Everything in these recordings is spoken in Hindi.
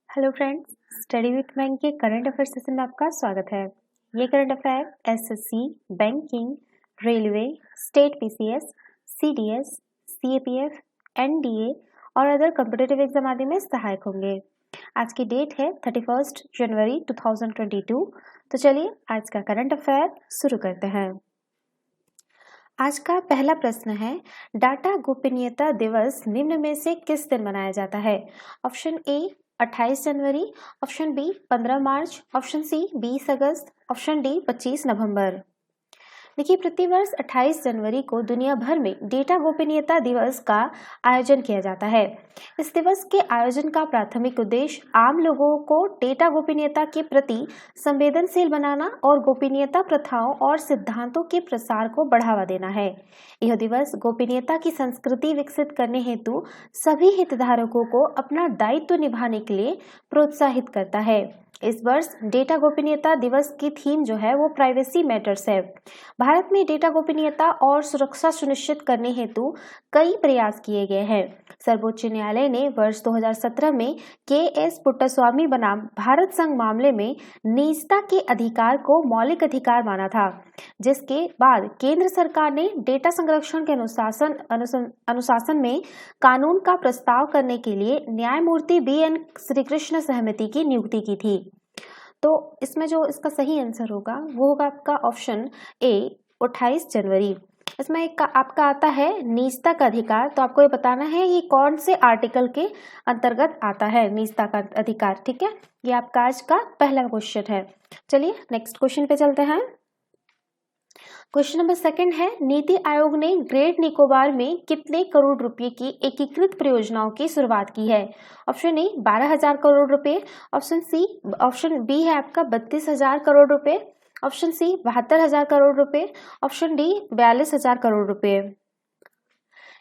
Hello friends, study with bank के करंट अफेयर सेशन में आपका स्वागत है। ये current affair SSC, banking, railway, state PCS, CDS, CAPF, NDA और अदर कॉम्पिटिटिव एग्जाम आदि में सहायक होंगे। आज की डेट है 31 जनवरी 2022। तो चलिए आज का करंट अफेयर शुरू करते हैं। आज का पहला प्रश्न है, डाटा गोपनीयता दिवस निम्न में से किस दिन मनाया जाता है? ऑप्शन ए 28 जनवरी, ऑप्शन बी 15 मार्च, ऑप्शन सी 20 अगस्त, ऑप्शन डी 25 नवंबर। देखिए, प्रतिवर्ष 28 जनवरी को दुनिया भर में डेटा गोपनीयता दिवस का आयोजन किया जाता है। इस दिवस के आयोजन का प्राथमिक उद्देश्य आम लोगों को डेटा गोपनीयता के प्रति संवेदनशील बनाना और गोपनीयता प्रथाओं और सिद्धांतों के प्रसार को बढ़ावा देना है। यह दिवस गोपनीयता की संस्कृति विकसित करने हेतु सभी हितधारकों को अपना दायित्व निभाने के लिए प्रोत्साहित करता है। इस वर्ष डेटा गोपनीयता दिवस की थीम जो है वो प्राइवेसी मैटर्स है। भारत में डेटा गोपनीयता और सुरक्षा सुनिश्चित करने हेतु कई प्रयास किए गए हैं। सर्वोच्च न्यायालय ने वर्ष 2017 में के.एस. पुट्टास्वामी बनाम भारत संघ मामले में निजता के अधिकार को मौलिक अधिकार माना था, जिसके बाद केंद्र सरकार ने डेटा संरक्षण के अनुशासन में कानून का प्रस्ताव करने के लिए न्यायमूर्ति बी.एन. श्रीकृष्ण समिति की नियुक्ति की थी। तो इसमें जो इसका सही आंसर होगा वो होगा आपका ऑप्शन ए 28 जनवरी। इसमें एक आपका आता है निजता का अधिकार। तो आपको ये बताना है ये कौन से आर्टिकल के अंतर्गत आता है निजता का अधिकार। ठीक है, ये आपका आज का पहला क्वेश्चन है। चलिए नेक्स्ट क्वेश्चन पे चलते हैं। क्वेश्चन नंबर सेकंड है, नीति आयोग ने ग्रेट निकोबार में कितने करोड़ रुपए की एकीकृत परियोजनाओं की शुरुआत की है? ऑप्शन ए 12,000 करोड़ रुपए, ऑप्शन बी है आपका 32,000 करोड़ रुपए, ऑप्शन सी 72,000 करोड़ रुपए, ऑप्शन डी 42,000 करोड़ रुपए।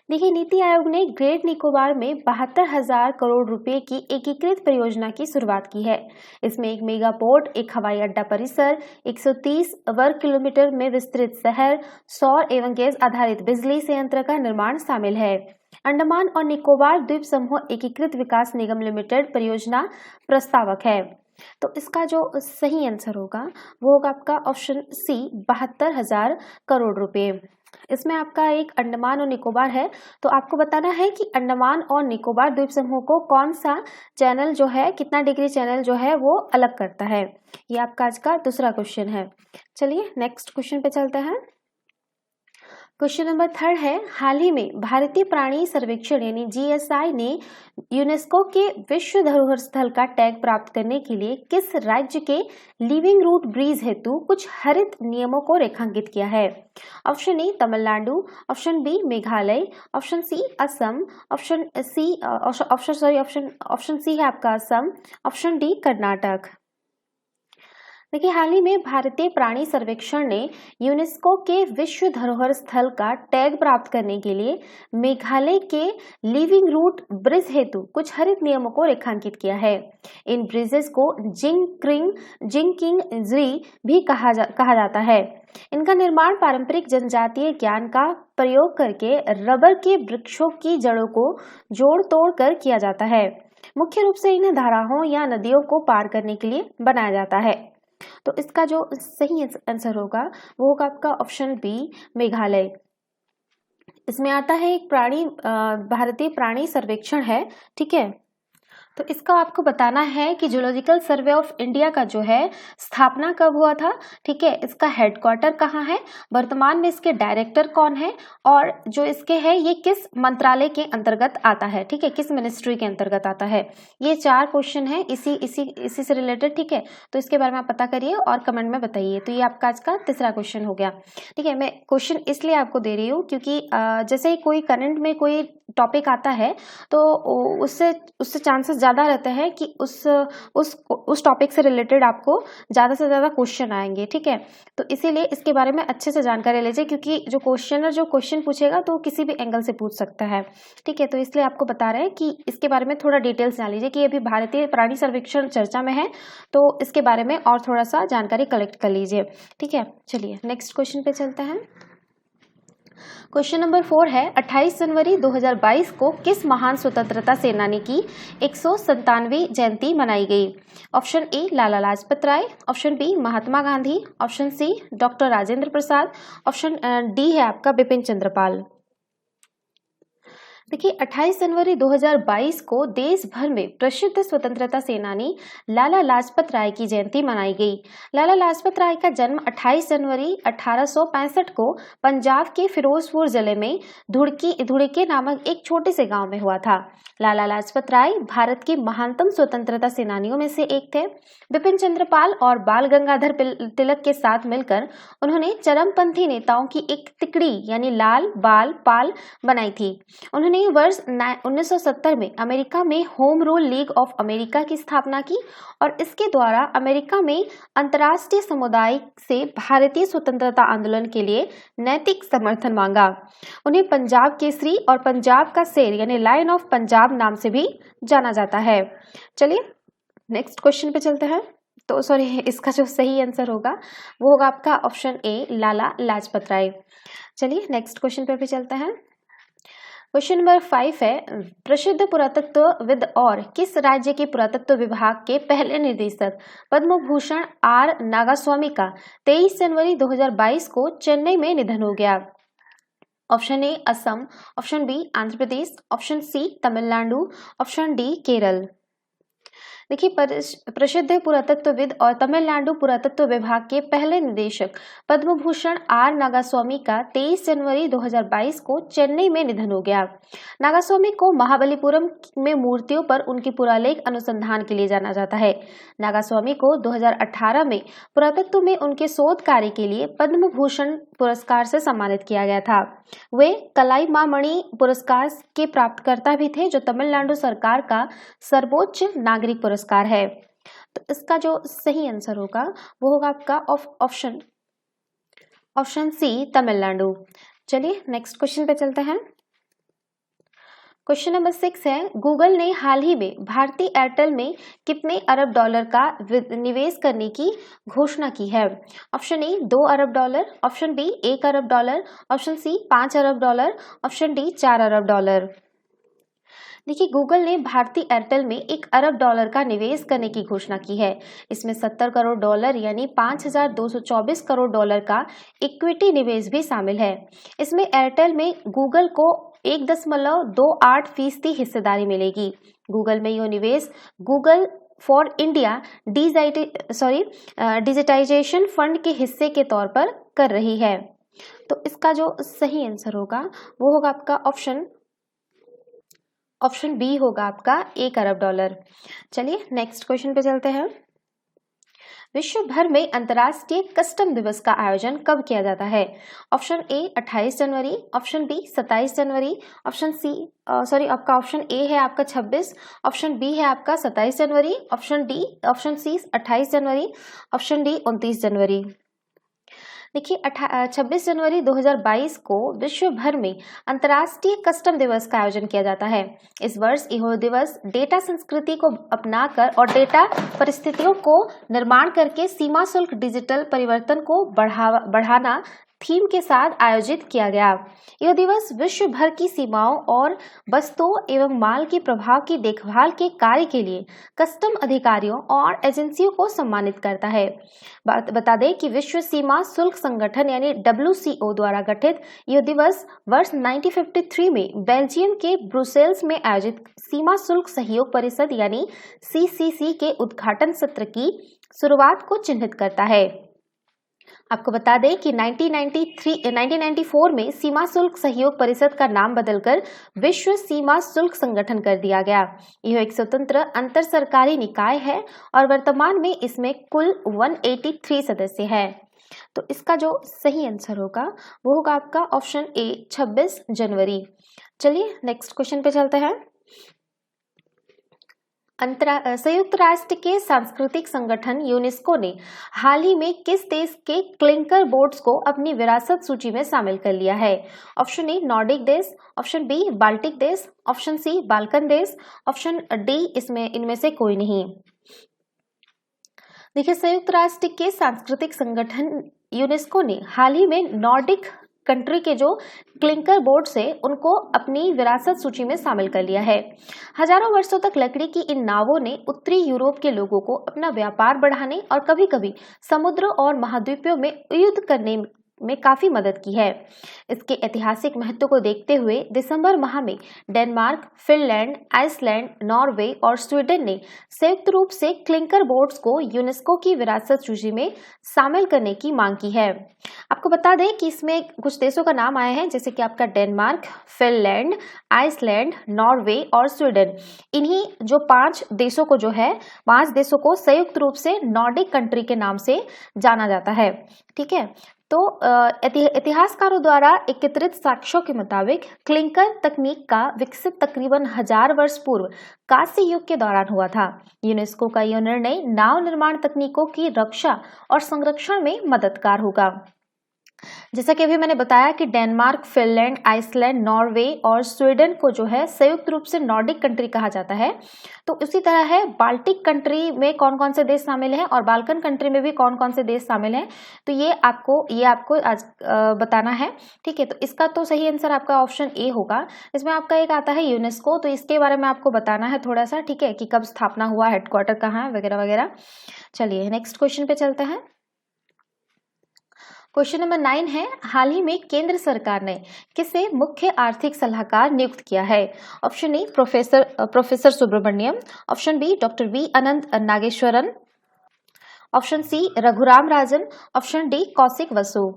देखिए, नीति आयोग ने ग्रेट निकोबार में 72,000 करोड़ रुपए की एकीकृत परियोजना की शुरुआत की है। इसमें एक मेगा पोर्ट, एक हवाई अड्डा परिसर, 130 वर्ग किलोमीटर में विस्तृत शहर, सौर एवं गैस आधारित बिजली संयंत्र का निर्माण शामिल है। अंडमान और निकोबार द्वीप समूह एकीकृत विकास निगम लिमिटेड परियोजना प्रस्तावक है। तो इसका जो सही आंसर होगा वो होगा आपका ऑप्शन सी 72,000 करोड़ रुपए। इसमें आपका एक अंडमान और निकोबार है। तो आपको बताना है कि अंडमान और निकोबार द्वीप समूह को कौन सा चैनल जो है, कितना डिग्री चैनल जो है वो अलग करता है। ये आपका आज का दूसरा क्वेश्चन है। चलिए नेक्स्ट क्वेश्चन पे चलते हैं। क्वेश्चन नंबर थर्ड है, हाल ही में भारतीय प्राणी सर्वेक्षण यानी जीएसआई ने यूनेस्को के विश्व धरोहर स्थल का टैग प्राप्त करने के लिए किस राज्य के लिविंग रूट ब्रिज हेतु कुछ हरित नियमों को रेखांकित किया है? Option A Tamil Nadu, option B Meghalaya, option C Assam, option C है आपका असम, ऑप्शन डी कर्नाटक। देखिए, हाल ही में भारतीय प्राणी सर्वेक्षण ने यूनेस्को के विश्व धरोहर स्थल का टैग प्राप्त करने के लिए मेघालय के लिविंग रूट ब्रिज हेतु कुछ हरित नियमों को रेखांकित किया है। इन ब्रिजेस को जिंगकिंग भी कहा जाता है। इनका निर्माण पारंपरिक जनजातीय ज्ञान का प्रयोग करके रबर के वृक्षों की जड़ों को जोड़ तोड़ कर किया जाता है। मुख्य रूप से इन धाराओं या नदियों को पार करने के लिए बनाया जाता है। तो इसका जो सही आंसर होगा वो होगा आपका ऑप्शन बी मेघालय। इसमें आता है एक भारतीय प्राणी सर्वेक्षण है। ठीक है, तो इसका आपको बताना है कि जूलॉजिकल सर्वे ऑफ इंडिया का जो है स्थापना कब हुआ था। ठीक है, इसका हेडक्वार्टर कहाँ है, वर्तमान में इसके डायरेक्टर कौन है और जो इसके है ये किस मंत्रालय के अंतर्गत आता है। ठीक है, किस मिनिस्ट्री के अंतर्गत आता है। ये 4 क्वेश्चन है इसी से रिलेटेड। ठीक है, तो इसके बारे में आप पता करिए और कमेंट में बताइए। तो ये आपका आज का तीसरा क्वेश्चन हो गया। ठीक है, मैं क्वेश्चन इसलिए आपको दे रही हूँ क्योंकि जैसे ही कोई करंट में कोई टॉपिक आता है तो उससे चांसेस ज़्यादा रहते हैं कि उस टॉपिक से रिलेटेड आपको ज़्यादा से ज़्यादा क्वेश्चन आएंगे। ठीक है, तो इसीलिए इसके बारे में अच्छे से जानकारी लीजिए क्योंकि जो क्वेश्चन पूछेगा तो किसी भी एंगल से पूछ सकता है। ठीक है, तो इसलिए आपको बता रहे हैं कि इसके बारे में थोड़ा डिटेल्स जान लीजिए कि अभी भारतीय प्राणी सर्वेक्षण चर्चा में है तो इसके बारे में और थोड़ा सा जानकारी कलेक्ट कर लीजिए। ठीक है, चलिए नेक्स्ट क्वेश्चन पे चलते हैं। क्वेश्चन नंबर 4 है 28 जनवरी 2022 को किस महान स्वतंत्रता सेनानी की 197वीं जयंती मनाई गई? Option A Lala Lajpat Rai, option B Mahatma Gandhi, option C doctor Rajendra Prasad, option D है आपका बिपिन चंद्र पाल। देखिए 28 जनवरी 2022 को देश भर में प्रसिद्ध स्वतंत्रता सेनानी लाला लाजपत राय की जयंती मनाई गई। लाला लाजपत राय का जन्म 28 जनवरी 1865 को पंजाब के फिरोजपुर जिले में धुड़के नामक एक छोटे से गांव में हुआ था। लाला लाजपत राय भारत के महानतम स्वतंत्रता सेनानियों में से एक थे। बिपिन चंद्र पाल और बाल गंगाधर तिलक के साथ मिलकर उन्होंने चरमपंथी नेताओं की एक तिकड़ी यानी लाल बाल पाल बनाई थी। उन्होंने वर्ष 1970 में अमेरिका में home rule league of America की स्थापना की और इसके द्वारा अमेरिका में अंतर्राष्ट्रीय समुदाय से भारतीय स्वतंत्रता आंदोलन के लिए नैतिक समर्थन मांगा। उन्हें पंजाब केसरी और पंजाब का शेर यानी लायन ऑफ पंजाब नाम से भी जाना जाता है। चलिए नेक्स्ट क्वेश्चन पे चलते हैं। तो सॉरी, इसका जो सही आंसर होगा वो होगा आपका ऑप्शन ए लाला लाजपत राय। चलिए नेक्स्ट क्वेश्चन पे भी चलते हैं। क्वेश्चन नंबर 5 है प्रसिद्ध पुरातत्वविद और किस राज्य के पुरातत्व विभाग के पहले निदेशक पद्म भूषण आर नागास्वामी का 23 जनवरी 2022 को चेन्नई में निधन हो गया? Option A Assam, option B Andhra Pradesh, option C Tamil Nadu, option D Kerala. देखिए प्रसिद्ध पुरातत्वविद और तमिलनाडु पुरातत्व विभाग के पहले निदेशक पद्म भूषण आर नागास्वामी का 23 जनवरी 2022 को चेन्नई में निधन हो गया। नागास्वामी को महाबलीपुरम में मूर्तियों पर उनकी पुरालेख अनुसंधान के लिए जाना जाता है। नागास्वामी को 2018 में पुरातत्व में उनके शोध कार्य के लिए पद्म भूषण पुरस्कार से सम्मानित किया गया था। वे कलाईमामणि पुरस्कार के प्राप्तकर्ता भी थे, जो तमिलनाडु सरकार का सर्वोच्च नागरिक पुरस्कार है। तो इसका जो सही आंसर होगा वो होगा आपका ऑप्शन सी तमिलनाडु। चलिए नेक्स्ट क्वेश्चन पे चलते हैं। क्वेश्चन नंबर 6 है गूगल ने हाल ही में भारतीय एयरटेल में कितने अरब डॉलर का निवेश करने की घोषणा की है? ऑप्शन ए 2 अरब डॉलर, ऑप्शन बी 1 अरब डॉलर, ऑप्शन सी 5 अरब डॉलर, ऑप्शन डी 4 अरब डॉलर। देखिए गूगल ने भारतीय एयरटेल में 1 अरब डॉलर का निवेश करने की घोषणा की है। इसमें 70 करोड़ डॉलर यानी 5,224 करोड़ डॉलर का इक्विटी निवेश भी शामिल है। इसमें एयरटेल में गूगल को 1.28% हिस्सेदारी मिलेगी। गूगल में यह निवेश Google for India digitisation fund के हिस्से के तौर पर कर रही है। तो इसका जो सही आंसर होगा वो होगा आपका ऑप्शन बी होगा आपका 1 अरब डॉलर। चलिए नेक्स्ट क्वेश्चन पे चलते हैं। विश्व भर में अंतर्राष्ट्रीय कस्टम दिवस का आयोजन कब किया जाता है? ऑप्शन ए 28 जनवरी, ऑप्शन बी 27 जनवरी, ऑप्शन ए है आपका 26, ऑप्शन बी है आपका 27 जनवरी, ऑप्शन सी 28 जनवरी, ऑप्शन डी 29 जनवरी। देखिए 26 जनवरी 2022 को विश्व भर में अंतर्राष्ट्रीय कस्टम दिवस का आयोजन किया जाता है। इस वर्ष यह दिवस डेटा संस्कृति को अपनाकर और डेटा परिस्थितियों को निर्माण करके सीमा शुल्क डिजिटल परिवर्तन को बढ़ाना थीम के साथ आयोजित किया गया। यह दिवस विश्व भर की सीमाओं और वस्तुओं एवं माल के प्रभाव की देखभाल के कार्य के लिए कस्टम अधिकारियों और एजेंसियों को सम्मानित करता है। बता दें कि विश्व सीमा शुल्क संगठन यानी WCO द्वारा गठित यह दिवस वर्ष 1953 में बेल्जियम के ब्रुसेल्स में आयोजित सीमा शुल्क सहयोग परिषद यानी CCC के उद्घाटन सत्र की शुरुआत को चिन्हित करता है। आपको बता दें कि 1994 में सीमा शुल्क सहयोग परिषद का नाम बदलकर विश्व सीमा शुल्क संगठन कर दिया गया। यह एक स्वतंत्र अंतर सरकारी निकाय है और वर्तमान में इसमें कुल 183 सदस्य हैं। तो इसका जो सही आंसर होगा वो होगा आपका ऑप्शन ए 26 जनवरी। चलिए नेक्स्ट क्वेश्चन पे चलते हैं। संयुक्त राष्ट्र के सांस्कृतिक संगठन यूनेस्को ने हाल ही में किस देश के क्लिंकर बोर्ड्स को अपनी विरासत सूची में शामिल कर लिया है? ऑप्शन ए नॉर्डिक देश, ऑप्शन बी बाल्टिक देश, ऑप्शन सी बाल्कन देश, ऑप्शन डी इनमें से कोई नहीं। देखिए संयुक्त राष्ट्र के सांस्कृतिक संगठन यूनेस्को ने हाल ही में नॉर्डिक कंट्री के जो क्लिंकर बोर्ड्स है उनको अपनी विरासत सूची में शामिल कर लिया है। हजारों वर्षों तक लकड़ी की इन नावों ने उत्तरी यूरोप के लोगों को अपना व्यापार बढ़ाने और कभी-कभी समुद्र और महाद्वीपों में युद्ध करने में काफी मदद की है। इसके ऐतिहासिक महत्व को देखते हुए दिसंबर माह में डेनमार्क, फिनलैंड, आइसलैंड, नॉर्वे और स्वीडन ने संयुक्त रूप से क्लिंकर बोर्ड्स को यूनेस्को की विरासत सूची में शामिल करने की मांग की है। आपको बता दें कि इसमें कुछ देशों का नाम आया है, जैसे कि आपका डेनमार्क, फिनलैंड, आइसलैंड, नॉर्वे और स्वीडन। इन्हीं जो 5 देशों को जो है 5 देशों को संयुक्त रूप से नॉर्डिक कंट्री के नाम से जाना जाता है। ठीक है, तो इतिहासकारों द्वारा एकत्रित साक्ष्यों के मुताबिक क्लिंकर तकनीक का विकसित तकरीबन 1000 वर्ष पूर्व कांस्य युग के दौरान हुआ था। यूनेस्को का यह निर्णय नाव निर्माण तकनीकों की रक्षा और संरक्षण में मददगार होगा। जैसा कि अभी मैंने बताया कि डेनमार्क, फिनलैंड, आइसलैंड, नॉर्वे और स्वीडन को जो है संयुक्त रूप से नॉर्डिक कंट्री कहा जाता है। तो उसी तरह है बाल्टिक कंट्री में कौन कौन से देश शामिल हैं और बाल्कन कंट्री में भी कौन कौन से देश शामिल हैं, तो ये आपको आज बताना है। ठीक है, तो इसका तो सही आंसर आपका ऑप्शन ए होगा। इसमें आपका एक आता है यूनेस्को, तो इसके बारे में आपको बताना है थोड़ा सा। ठीक है, कि कब स्थापना हुआ, हेडक्वार्टर कहाँ है, वगैरह वगैरह। चलिए नेक्स्ट क्वेश्चन पे चलते हैं। क्वेश्चन नंबर 9 है, हाल ही में केंद्र सरकार ने किसे मुख्य आर्थिक सलाहकार नियुक्त किया है? Option A professor Subramanian, option B doctor V Anantha Nageswaran, option C Raghuram Rajan, option D Kaushik Basu.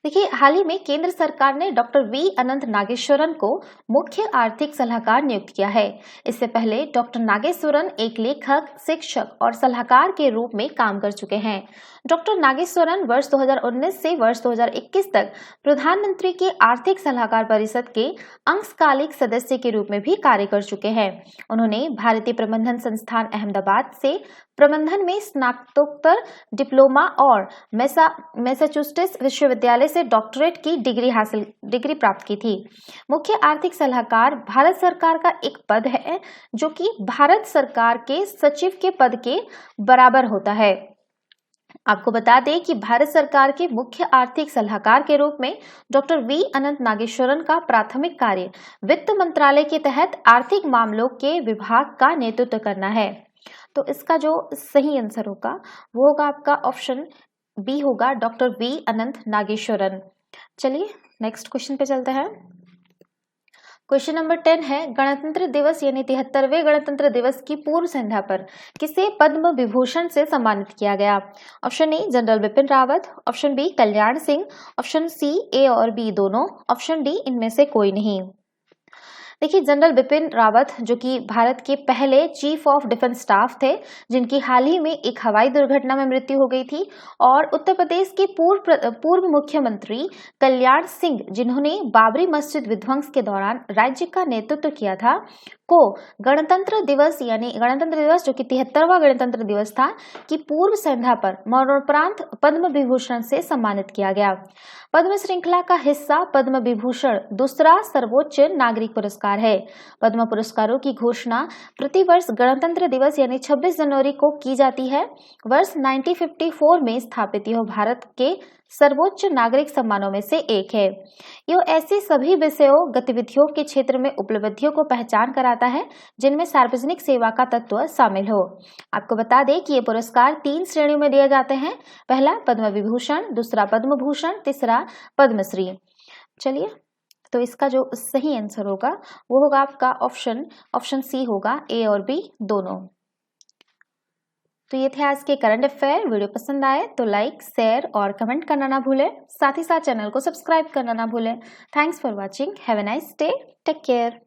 देखिए, हाल ही में केंद्र सरकार ने डॉक्टर वी अनंत नागेश्वरन को मुख्य आर्थिक सलाहकार नियुक्त किया है। इससे पहले डॉक्टर नागेश्वरन एक लेखक, शिक्षक और सलाहकार के रूप में काम कर चुके हैं। डॉक्टर नागेश्वरन वर्ष 2019 से वर्ष 2021 तक प्रधानमंत्री के आर्थिक सलाहकार परिषद के अंशकालिक सदस्य के रूप में भी कार्य कर चुके हैं। उन्होंने भारतीय प्रबंधन संस्थान अहमदाबाद से प्रबंधन में स्नातकोत्तर डिप्लोमा और मैसाचुसेट्स विश्वविद्यालय से डॉक्टरेट की डिग्री प्राप्त की थी। मुख्य आर्थिक सलाहकार भारत सरकार का एक पद है जो कि भारत सरकार के सचिव के पद के बराबर होता है। आपको बता दें कि भारत सरकार के मुख्य आर्थिक सलाहकार के रूप में डॉक्टर वी अनंत नागेश्वरन का प्राथमिक कार्य वित्त मंत्रालय के तहत आर्थिक मामलों के विभाग का नेतृत्व करना है। तो इसका जो सही आंसर होगा वो होगा आपका ऑप्शन बी होगा, डॉक्टर वी अनंत नागेश्वरन। चलिए नेक्स्ट क्वेश्चन पे चलते हैं। क्वेश्चन नंबर 10 है, गणतंत्र दिवस यानी 73वें गणतंत्र दिवस की पूर्व संध्या पर किसे पद्म विभूषण से सम्मानित किया गया? Option A general Bipin Rawat, option B Kalyan Singh, option C A और बी दोनों, ऑप्शन डी इनमें से कोई नहीं। देखिए, जनरल बिपिन रावत जो कि भारत के पहले चीफ ऑफ डिफेंस स्टाफ थे, जिनकी हाल ही में एक हवाई दुर्घटना में मृत्यु हो गई थी, और उत्तर प्रदेश के पूर्व मुख्यमंत्री कल्याण सिंह जिन्होंने बाबरी मस्जिद विध्वंस के दौरान राज्य का नेतृत्व किया था, को गणतंत्र दिवस यानी गणतंत्र दिवस जो कि 73वां गणतंत्र दिवस था की पूर्व संध्या पर मरणोपरांत पद्म विभूषण से सम्मानित किया गया। पद्म श्रृंखला का हिस्सा पद्म विभूषण दूसरा सर्वोच्च नागरिक पुरस्कार है। पद्म पुरस्कारों की घोषणा प्रतिवर्ष गणतंत्र दिवस यानी 26 जनवरी को की जाती है। वर्ष 1954 में स्थापित यह भारत के सर्वोच्च नागरिक सम्मानों में से एक है। यह ऐसी सभी विषयों गतिविधियों के क्षेत्र में उपलब्धियों को पहचान कराता है जिनमें सार्वजनिक सेवा का तत्व शामिल हो। आपको बता दें कि ये पुरस्कार 3 श्रेणियों में दिए जाते हैं। पहला पद्म विभूषण, दूसरा पद्म भूषण, तीसरा पद्मश्री। चलिए, तो इसका जो सही आंसर होगा वो होगा आपका ऑप्शन सी होगा, ए और बी दोनों। तो ये थे आज के करंट अफेयर। वीडियो पसंद आए तो लाइक, शेयर और कमेंट करना ना भूलें। साथ ही साथ चैनल को सब्सक्राइब करना ना भूलें। Thanks for watching. Have a nice day. Take care.